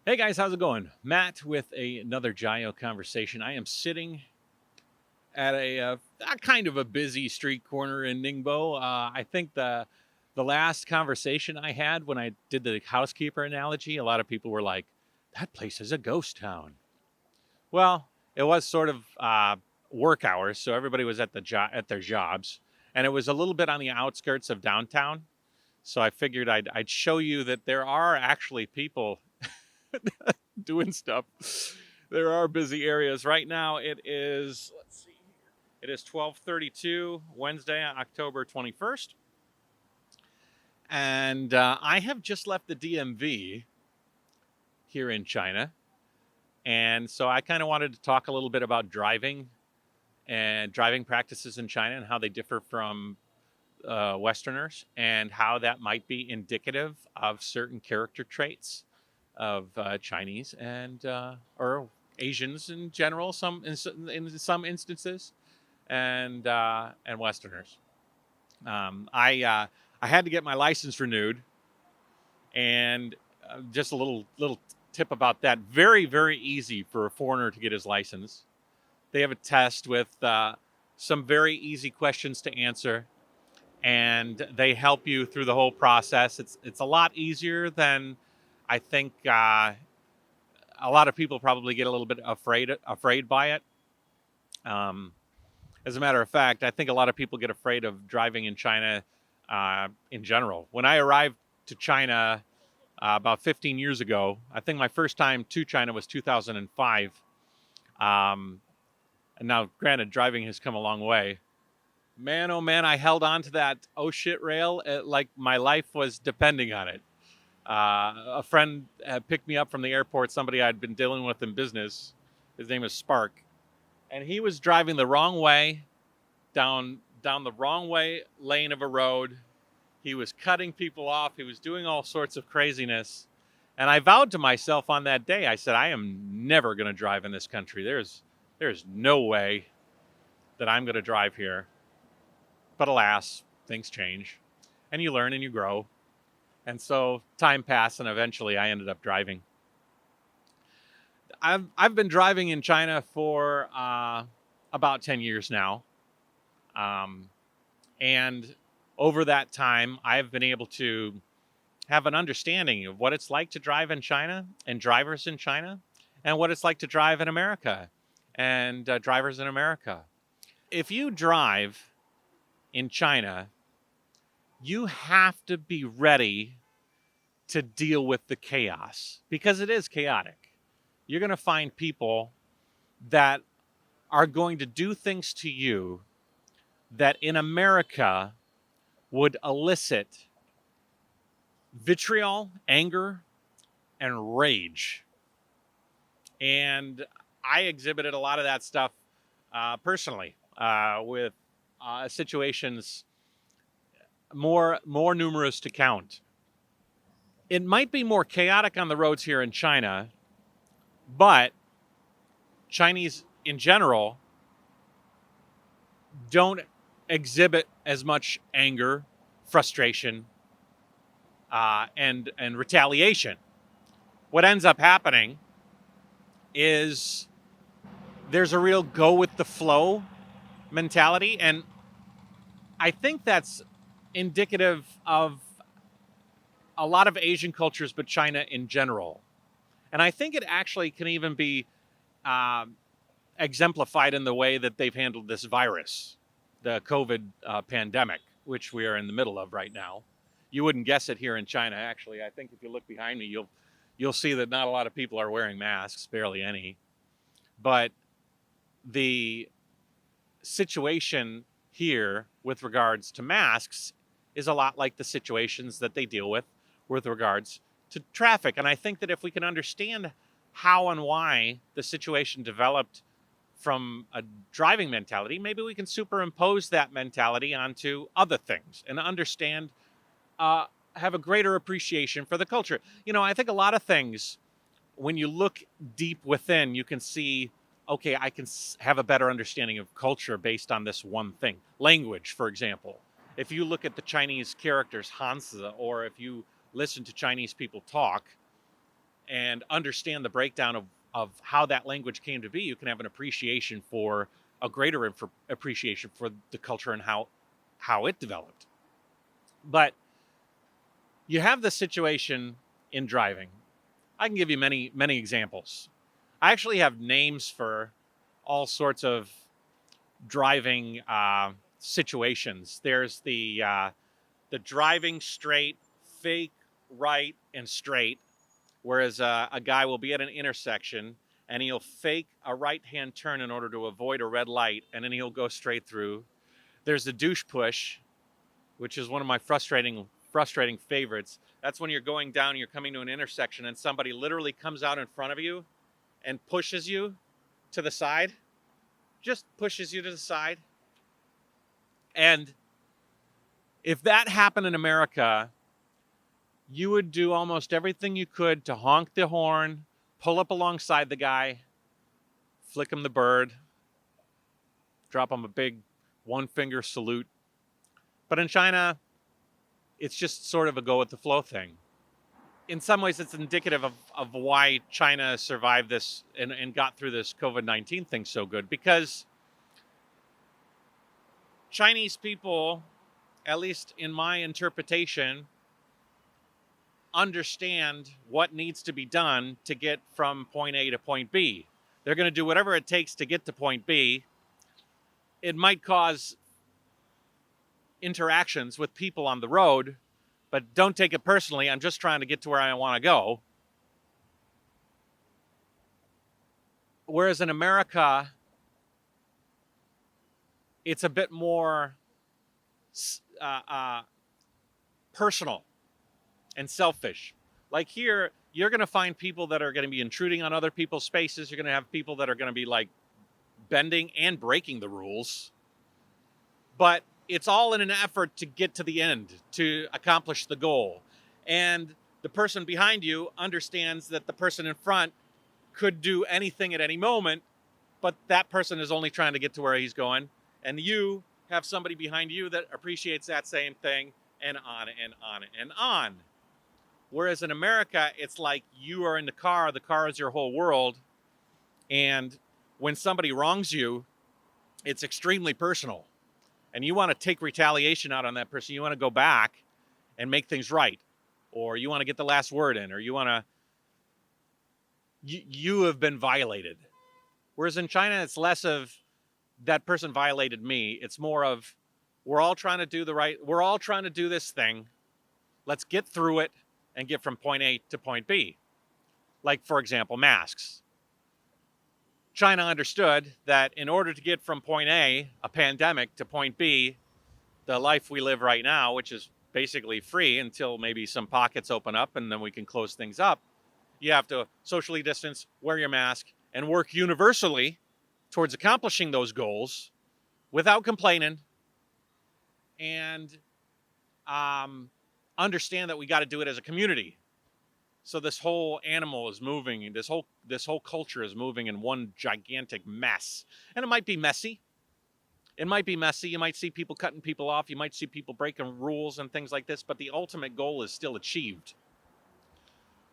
Hey guys, how's it going? Matt with another Gyro conversation. I am sitting at a kind of a busy street corner in Ningbo. I think the last conversation I had when I did the housekeeper analogy, a lot of people were like, "That place is a ghost town." Well, it was sort of work hours, so everybody was at at their jobs, and it was a little bit on the outskirts of downtown. So I figured I'd show you that there are actually people doing stuff. There are busy areas right now. It is, let's see, it is 12:32 Wednesday, October 21st, and I have just left the DMV here in China, and so I kind of wanted to talk a little bit about driving and driving practices in China and how they differ from Westerners, and how that might be indicative of certain character traits of Chinese and or Asians in general, in some instances, and Westerners. I had to get my license renewed, and just a little tip about that. Very easy for a foreigner to get his license. They have a test with some very easy questions to answer, and they help you through the whole process. It's a lot easier than I think a lot of people probably get a little bit afraid by it. Um, as a matter of fact, I think a lot of people get afraid of driving in China in general. When I arrived to China about 15 years ago, I think my first time to China was 2005. And now, granted, driving has come a long way. Man, oh man, I held on to that oh shit rail like my life was depending on it. A friend picked me up from the airport, somebody I'd been dealing with in business. His name is Spark. And he was driving the wrong way, down the wrong way lane of a road. He was cutting people off. He was doing all sorts of craziness. And I vowed to myself on that day, I said, I am never going to drive in this country. There's no way that I'm going to drive here. But alas, things change. And you learn and you grow. And so time passed, and eventually I ended up driving. I've been driving in China for about 10 years now. And over that time, I've been able to have an understanding of what it's like to drive in China and drivers in China, and what it's like to drive in America and drivers in America. If you drive in China, you have to be ready to deal with the chaos, because it is chaotic. You're going to find people that are going to do things to you that in America would elicit vitriol, anger, and rage. And I exhibited a lot of that stuff personally with situations more numerous to count. It might be more chaotic on the roads here in China, but Chinese in general don't exhibit as much anger, frustration, and retaliation. What ends up happening is there's a real go with the flow mentality, and I think that's indicative of a lot of Asian cultures, but China in general. And I think it actually can even be exemplified in the way that they've handled this virus, the COVID pandemic, which we are in the middle of right now. You wouldn't guess it here in China, actually. I think if you look behind me, you'll see that not a lot of people are wearing masks, barely any. But the situation here with regards to masks is a lot like the situations that they deal with regards to traffic. And I think that if we can understand how and why the situation developed from a driving mentality, maybe we can superimpose that mentality onto other things and understand, have a greater appreciation for the culture. You know, I think a lot of things, when you look deep within, you can see, okay, I can have a better understanding of culture based on this one thing. Language, for example. If you look at the Chinese characters, Hanzi, or if you listen to Chinese people talk, and understand the breakdown of how that language came to be, you can have an appreciation for a greater appreciation for the culture and how it developed. But you have this situation in driving. I can give you many, many examples. I actually have names for all sorts of driving situations. There's the driving straight, fake right, and straight, whereas a guy will be at an intersection and he'll fake a right-hand turn in order to avoid a red light, and then he'll go straight through. There's the douche push, which is one of my frustrating favorites. That's when you're going down, you're coming to an intersection, and somebody literally comes out in front of you and pushes you to the side. Just pushes you to the side. And if that happened in America, you would do almost everything you could to honk the horn, pull up alongside the guy, flick him the bird, drop him a big one-finger salute. But in China, it's just sort of a go with the flow thing. In some ways, it's indicative of why China survived this and got through this COVID-19 thing so good, because Chinese people, at least in my interpretation, understand what needs to be done to get from point A to point B. They're going to do whatever it takes to get to point B. It might cause interactions with people on the road, but don't take it personally. I'm just trying to get to where I want to go. Whereas in America, it's a bit more personal and selfish. Like here, you're going to find people that are going to be intruding on other people's spaces. You're going to have people that are going to be like bending and breaking the rules. But it's all in an effort to get to the end, to accomplish the goal. And the person behind you understands that the person in front could do anything at any moment, but that person is only trying to get to where he's going. And you have somebody behind you that appreciates that same thing, and on and on and on. Whereas in America, it's like you are in the car is your whole world. And when somebody wrongs you, it's extremely personal. And you want to take retaliation out on that person. You want to go back and make things right. Or you want to get the last word in. Or you want to... You have been violated. Whereas in China, it's less of that person violated me. It's more of we're all trying to do we're all trying to do this thing. Let's get through it and get from point A to point B. Like, for example, masks. China understood that in order to get from point A, a pandemic, to point B, the life we live right now, which is basically free until maybe some pockets open up and then we can close things up, you have to socially distance, wear your mask, and work universally towards accomplishing those goals without complaining, and understand that we got to do it as a community. So this whole animal is moving, this whole culture is moving in one gigantic mess. And it might be messy. It might be messy. You might see people cutting people off. You might see people breaking rules and things like this, but the ultimate goal is still achieved.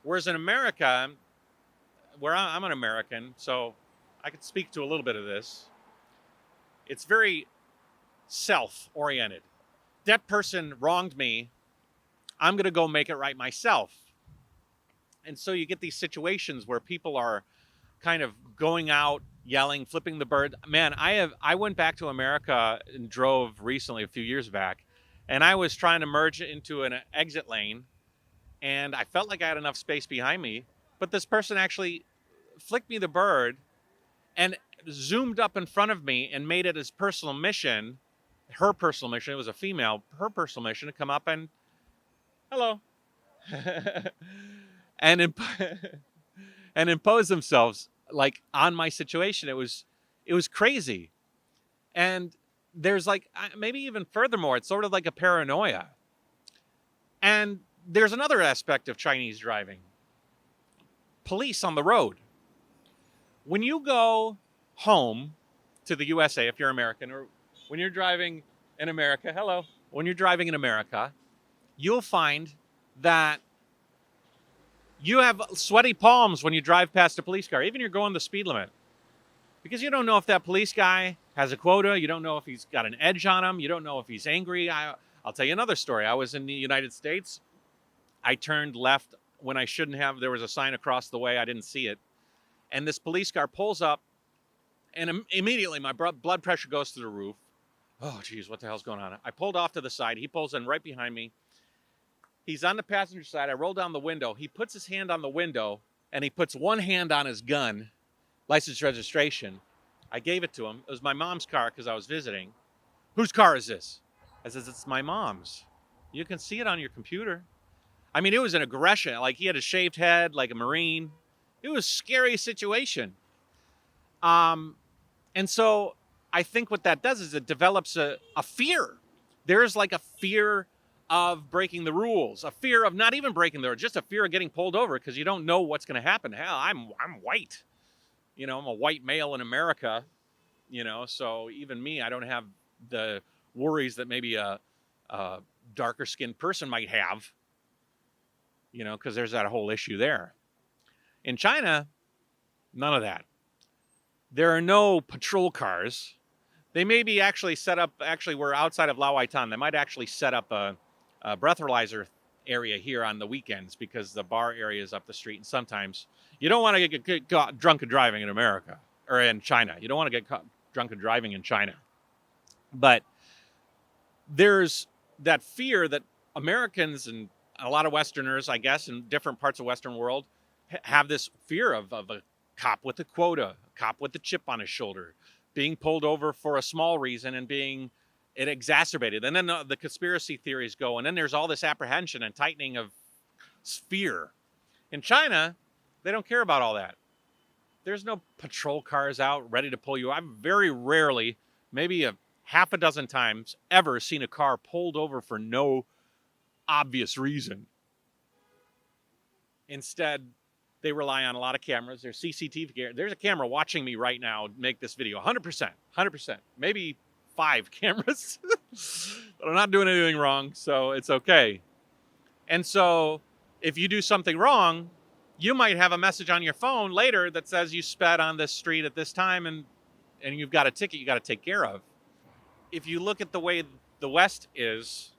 Whereas in America, where I'm an American, so I could speak to a little bit of this, it's very self-oriented. That person wronged me. I'm going to go make it right myself. And so you get these situations where people are kind of going out, yelling, flipping the bird. Man, I went back to America and drove recently, a few years back, and I was trying to merge into an exit lane, and I felt like I had enough space behind me, but this person actually flicked me the bird and zoomed up in front of me and made it his personal mission, her personal mission, it was a female, her personal mission to come up and, hello, and impose themselves like on my situation. It was crazy. And there's like, maybe even furthermore, it's sort of like a paranoia. And there's another aspect of Chinese driving. Police on the road. When you go home to the USA, if you're American, or when you're driving in America, when you're driving in America, you'll find that You have sweaty palms when you drive past a police car, even if you're going the speed limit. Because you don't know if that police guy has a quota. You don't know if he's got an edge on him. You don't know if he's angry. I'll tell you another story. I was in the United States. I turned left when I shouldn't have. There was a sign across the way. I didn't see it. And this police car pulls up, and immediately my blood pressure goes through the roof. Oh, geez, what the hell's going on? I pulled off to the side. He pulls in right behind me. He's on the passenger side. I roll down the window. He puts his hand on the window, and he puts one hand on his gun, license registration. I gave it to him. It was my mom's car because I was visiting. Whose car is this? I says, it's my mom's. You can see it on your computer. I mean, it was an aggression. Like, he had a shaved head, like a Marine. It was a scary situation. And so I think what that does is it develops a fear. There's like a fear of breaking the rules, a fear of not even breaking the rules, just a fear of getting pulled over because you don't know what's going to happen. Hell, I'm white. You know, I'm a white male in America, you know, so even me, I don't have the worries that maybe a darker skinned person might have, you know, because there's that whole issue there. In China, none of that. There are no patrol cars. They may be actually set up, actually, we're outside of Lauaitan. They might actually set up a breathalyzer area here on the weekends because the bar area is up the street. And sometimes you don't want to get caught drunk and driving in America or in China. You don't want to get caught drunk and driving in China. But there's that fear that Americans and a lot of Westerners, I guess, in different parts of Western world have this fear of a cop with a quota, a cop with a chip on his shoulder, being pulled over for a small reason and being it exacerbated. And then the conspiracy theories go, and then there's all this apprehension and tightening of fear. In China, they don't care about all that. There's no patrol cars out ready to pull you. I've very rarely, maybe a half a dozen times, ever seen a car pulled over for no obvious reason. Instead, they rely on a lot of cameras. There's CCTV cameras. There's a camera watching me right now make this video. 100%. Maybe 5 cameras. But I'm not doing anything wrong, so it's okay. And so if you do something wrong, you might have a message on your phone later that says you sped on this street at this time and you've got a ticket you got to take care of. If you look at the way the West is,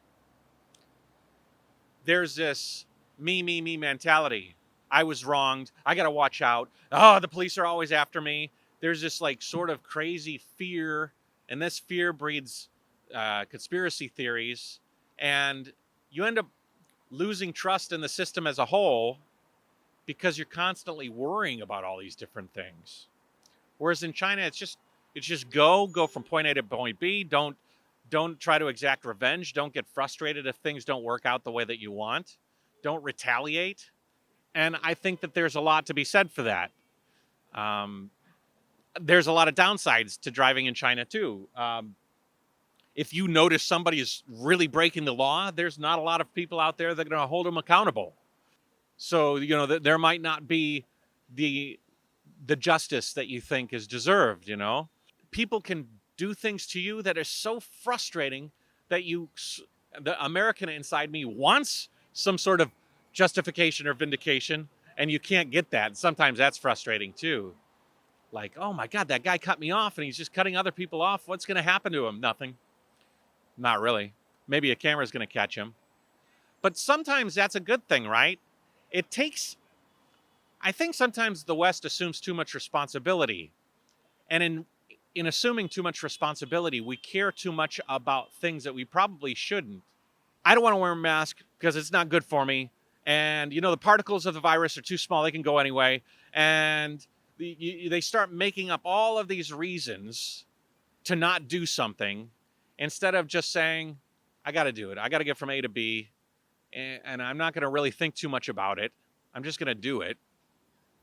there's this me mentality. I was wronged. I got to watch out. Oh, the police are always after me. There's this like sort of crazy fear, and this fear breeds conspiracy theories, and you end up losing trust in the system as a whole because you're constantly worrying about all these different things. Whereas in China, it's just go from point A to point B. Don't try to exact revenge. Don't get frustrated if things don't work out the way that you want. Don't retaliate. And I think that there's a lot to be said for that. There's a lot of downsides to driving in China too. If you notice somebody is really breaking the law, there's not a lot of people out there that are going to hold them accountable. So, you know, there might not be the justice that you think is deserved, you know. People can do things to you that are so frustrating that the American inside me wants some sort of justification or vindication, and you can't get that. Sometimes that's frustrating too. Like, oh my God, that guy cut me off and he's just cutting other people off. What's going to happen to him? Nothing. Not really. Maybe a camera's going to catch him. But sometimes that's a good thing, right? I think sometimes the West assumes too much responsibility. And in assuming too much responsibility, we care too much about things that we probably shouldn't. I don't want to wear a mask because it's not good for me. And, you know, the particles of the virus are too small. They can go anyway. And they start making up all of these reasons to not do something instead of just saying, I got to do it. I got to get from A to B. And I'm not going to really think too much about it. I'm just going to do it.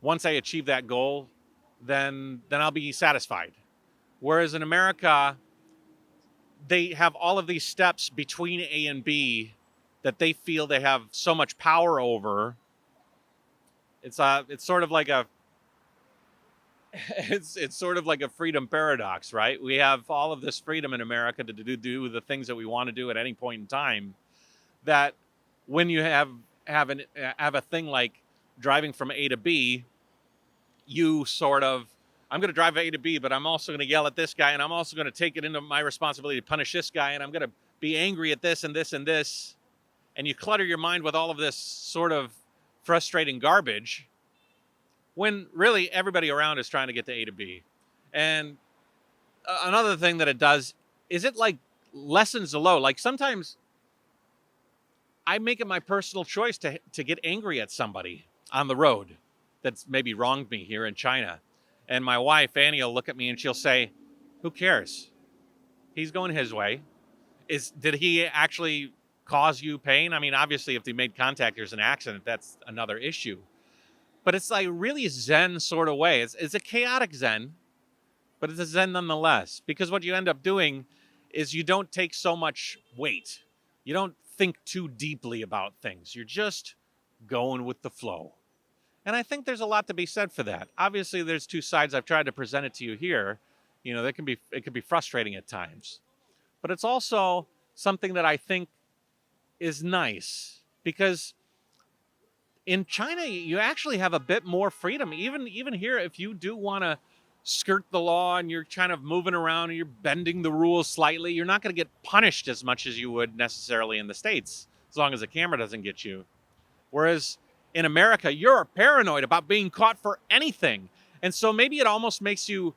Once I achieve that goal, then I'll be satisfied. Whereas in America, they have all of these steps between A and B that they feel they have so much power over. It's sort of like it's sort of like a freedom paradox, right? We have all of this freedom in America to do the things that we want to do at any point in time. That when you have a thing like driving from A to B, you sort of, I'm going to drive A to B, but I'm also going to yell at this guy, and I'm also going to take it into my responsibility to punish this guy, and I'm going to be angry at this and this and this. And you clutter your mind with all of this sort of frustrating garbage when really everybody around is trying to get to A to B. And another thing that it does is it like lessens the load. Like sometimes I make it my personal choice to get angry at somebody on the road that's maybe wronged me here in China. And my wife, Annie, will look at me and she'll say, who cares? He's going his way. Did he actually cause you pain? I mean, obviously, if they made contact, there's an accident. That's another issue. But it's like really Zen sort of way. It's a chaotic Zen, but it's a Zen nonetheless. Because what you end up doing is you don't take so much weight. You don't think too deeply about things. You're just going with the flow. And I think there's a lot to be said for that. Obviously, there's two sides. I've tried to present it to you here. You know, it can be frustrating at times. But it's also something that I think is nice because in China, you actually have a bit more freedom. Even here, if you do want to skirt the law and you're kind of moving around and you're bending the rules slightly, you're not going to get punished as much as you would necessarily in the States, as long as the camera doesn't get you. Whereas in America, you're paranoid about being caught for anything. And so maybe it almost makes you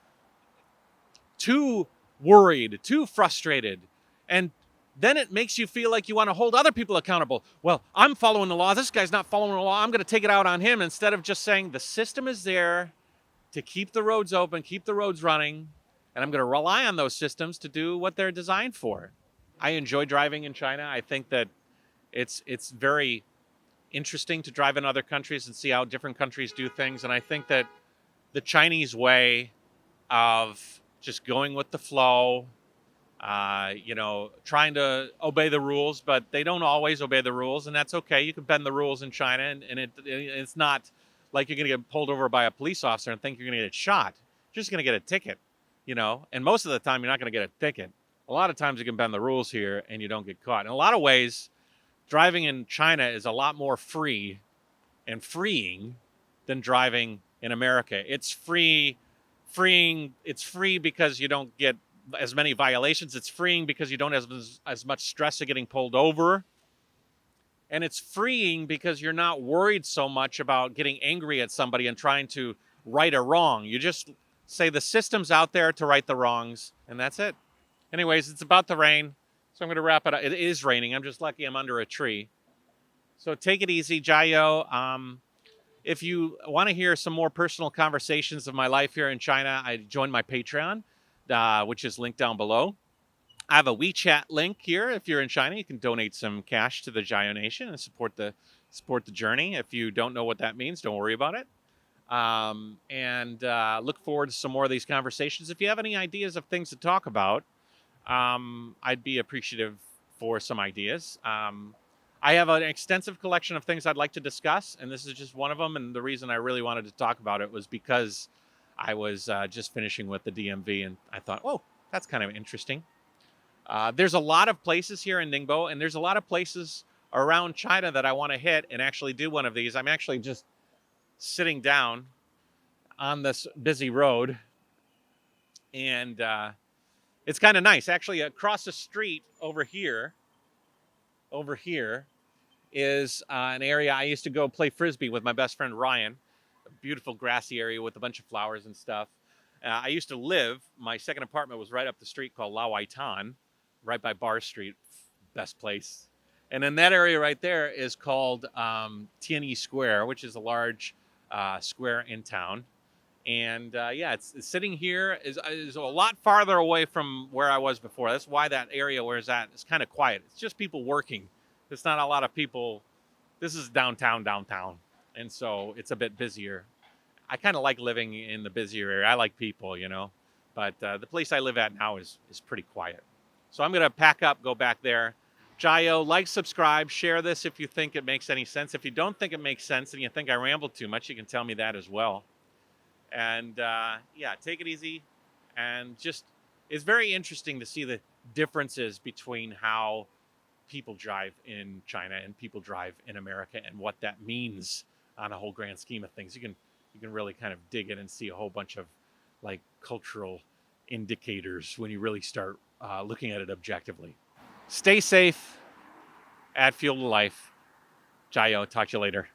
too worried, too frustrated. And then it makes you feel like you want to hold other people accountable. Well, I'm following the law. This guy's not following the law. I'm going to take it out on him, instead of just saying the system is there to keep the roads open, keep the roads running, and I'm going to rely on those systems to do what they're designed for. I enjoy driving in China. I think that it's very interesting to drive in other countries and see how different countries do things. And I think that the Chinese way of just going with the flow, trying to obey the rules, but they don't always obey the rules, and that's okay. You can bend the rules in China, and it's not like you're going to get pulled over by a police officer and think you're going to get shot. You're just going to get a ticket, and most of the time you're not going to get a ticket. A lot of times you can bend the rules here and you don't get caught. In a lot of ways, driving in China is a lot more free and freeing than driving in America. It's freeing. It's free because you don't get as many violations. It's freeing because you don't have as much stress of getting pulled over. And it's freeing because you're not worried so much about getting angry at somebody and trying to right a wrong. You just say the system's out there to right the wrongs, and that's it. Anyways, it's about to rain, so I'm going to wrap it up. It is raining. I'm just lucky I'm under a tree. So take it easy, Jiao. If you want to hear some more personal conversations of my life here in China, I joined my Patreon, which is linked down below. I have a WeChat link here. If you're in China, you can donate some cash to the Jiao Nation and support the journey. If you don't know what that means, don't worry about it. Look forward to some more of these conversations. If you have any ideas of things to talk about, I'd be appreciative for some ideas. I have an extensive collection of things I'd like to discuss, and this is just one of them. And the reason I really wanted to talk about it was because I was just finishing with the DMV, and I thought, oh, that's kind of interesting. There's a lot of places here in Ningbo, and there's a lot of places around China that I want to hit and actually do one of these. I'm actually just sitting down on this busy road, and it's kind of nice. Actually, across the street over here is an area I used to go play Frisbee with my best friend Ryan. A beautiful grassy area with a bunch of flowers and stuff. I used to live, my second apartment was right up the street called La Waitan, right by Bar Street, best place. And then that area right there is called Tianyi Square, which is a large square in town. And it's sitting here is a lot farther away from where I was before. That's why that area where it's at is kind of quiet. It's just people working. There's not a lot of people. This is downtown. And so it's a bit busier. I kind of like living in the busier area. I like people, but the place I live at now is pretty quiet. So I'm going to pack up, go back there. Jiao, like, subscribe, share this if you think it makes any sense. If you don't think it makes sense and you think I rambled too much, you can tell me that as well. And take it easy. And just, it's very interesting to see the differences between how people drive in China and people drive in America and what that means on a whole grand scheme of things. You can really kind of dig in and see a whole bunch of like cultural indicators when you really start looking at it objectively. Stay safe, add fuel to life. 加油, talk to you later.